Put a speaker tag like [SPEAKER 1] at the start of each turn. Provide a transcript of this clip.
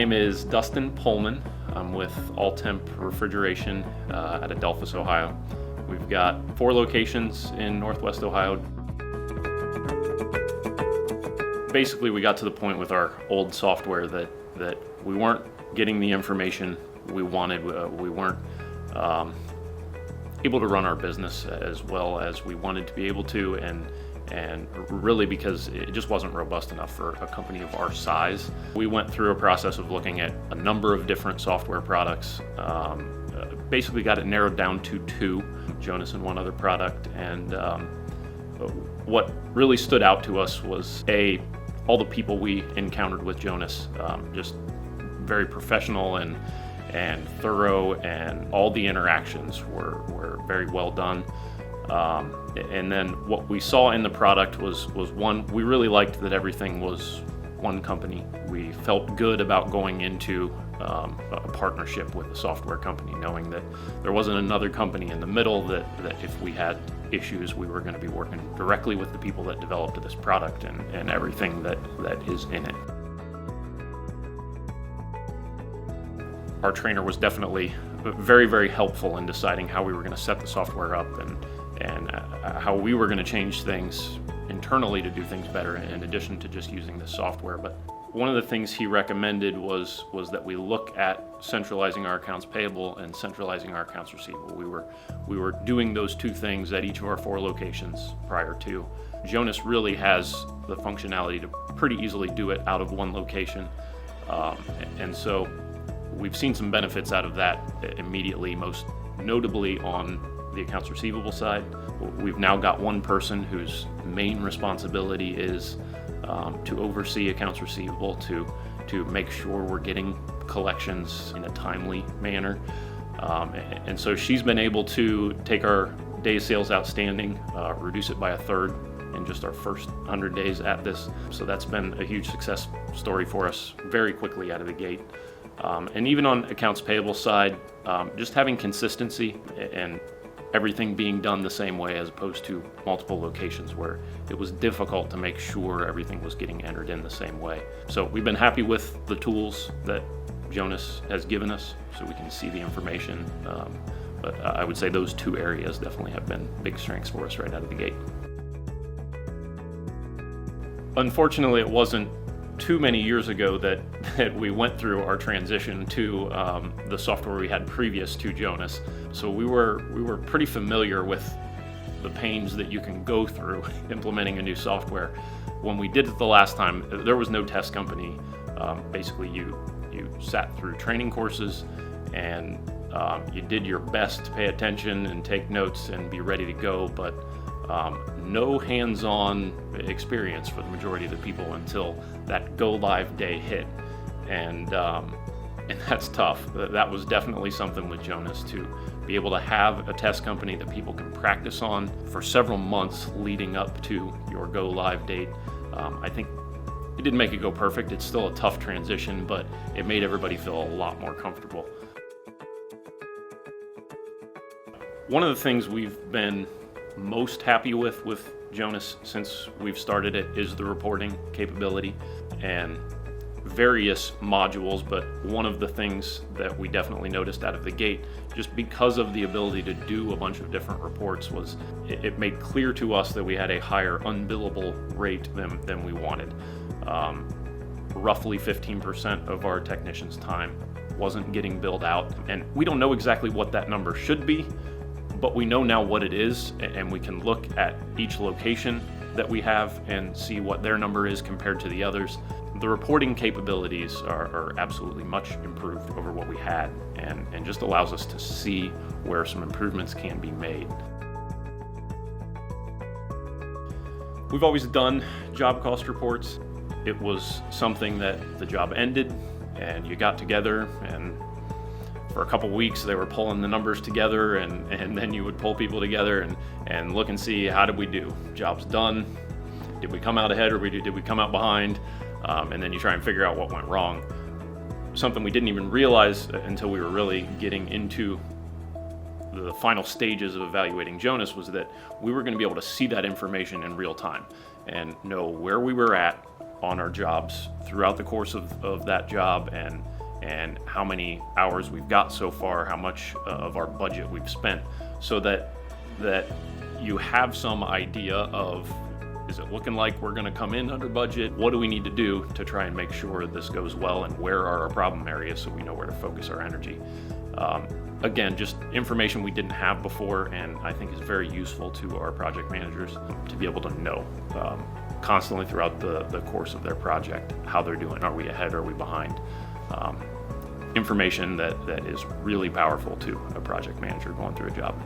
[SPEAKER 1] name is Dustin Pohlman. I'm with Temp Refrigeration out of Delphus, Ohio. We've got 4 locations in Northwest Ohio. Basically, we got to the point with our old software that we weren't getting the information we wanted. We weren't able to run our business as well as we wanted to be able to, and really because it just wasn't robust enough for a company of our size. We went through a process of looking at a number of different software products, basically got it narrowed down to 2, Jonas and one other product, and what really stood out to us was all the people we encountered with Jonas, just very professional and thorough, and all the interactions were very well done. And then what we saw in the product was one, we really liked that everything was one company. We felt good about going into a partnership with a software company, knowing that there wasn't another company in the middle, that if we had issues, we were going to be working directly with the people that developed this product and everything that is in it. Our trainer was definitely very, very helpful in deciding how we were going to set the software up and how we were going to change things internally to do things better, in addition to just using the software. But one of the things he recommended was that we look at centralizing our accounts payable and centralizing our accounts receivable. We were doing those 2 things at each of our 4 locations prior to. Jonas really has the functionality to pretty easily do it out of one location, and so we've seen some benefits out of that immediately, most notably on the accounts receivable side. We've now got one person whose main responsibility is to oversee accounts receivable, to make sure we're getting collections in a timely manner. And so she's been able to take our days sales outstanding, reduce it by 1/3 in just our first 100 days at this. So that's been a huge success story for us very quickly out of the gate. And even on accounts payable side, just having consistency and everything being done the same way, as opposed to multiple locations where it was difficult to make sure everything was getting entered in the same way. So we've been happy with the tools that Jonas has given us so we can see the information. But I would say those 2 areas definitely have been big strengths for us right out of the gate. Unfortunately, it wasn't too many years ago that we went through our transition to the software we had previous to Jonas. So we were pretty familiar with the pains that you can go through implementing a new software. When we did it the last time, there was no test company. Basically, you sat through training courses and you did your best to pay attention and take notes and be ready to go, but no hands-on experience for the majority of the people until that go live day hit, and that's tough. That was definitely something with Jonas, to be able to have a test company that people can practice on for several months leading up to your go live date. I think it didn't make it go perfect. It's still a tough transition, but it made everybody feel a lot more comfortable. One of the things we've been most happy with Jonas since we've started it is the reporting capability and various modules, but one of the things that we definitely noticed out of the gate, just because of the ability to do a bunch of different reports, was it made clear to us that we had a higher unbillable rate than we wanted. Roughly 15% of our technicians' time wasn't getting billed out, and we don't know exactly what that number should be, but we know now what it is, and we can look at each location that we have and see what their number is compared to the others. The reporting capabilities are absolutely much improved over what we had, and just allows us to see where some improvements can be made. We've always done job cost reports. It was something that the job ended and you got together, and for a couple weeks they were pulling the numbers together, and then you would pull people together and look and see, how did we do? Job's done. Did we come out ahead, or did we come out behind? And then you try and figure out what went wrong. Something we didn't even realize until we were really getting into the final stages of evaluating Jonas was that we were going to be able to see that information in real time and know where we were at, on our jobs throughout the course of that job, and how many hours we've got so far, how much of our budget we've spent, so that you have some idea of, is it looking like we're going to come in under budget? What do we need to do to try and make sure this goes well, and where are our problem areas so we know where to focus our energy? Again, just information we didn't have before, and I think is very useful to our project managers to be able to know constantly throughout the course of their project how they're doing. Are we ahead? Are we behind? Information that is really powerful to a project manager going through a job.